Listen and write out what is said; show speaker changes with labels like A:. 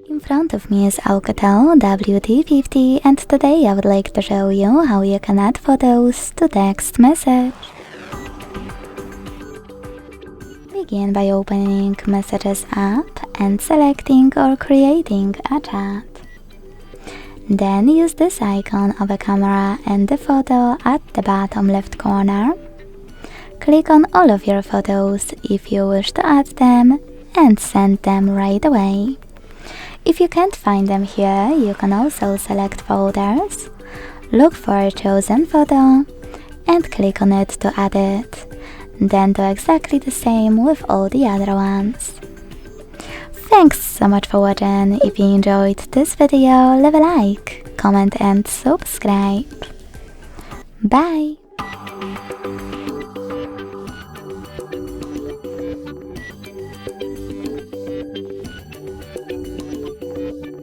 A: In front of me is OUKITEL WP50 and today I would like to show you how you can add photos to text message. Begin by opening Messages app and selecting or creating a chat. Then use this icon of a camera and the photo at the bottom left corner. Click on all of your photos if you wish to add them and send them right away. If you can't find them here, you can also select folders, look for a chosen photo and click on it to add it. Then do exactly the same with all the other ones. Thanks so much for watching. If you enjoyed this video, leave a like, comment and subscribe. Bye!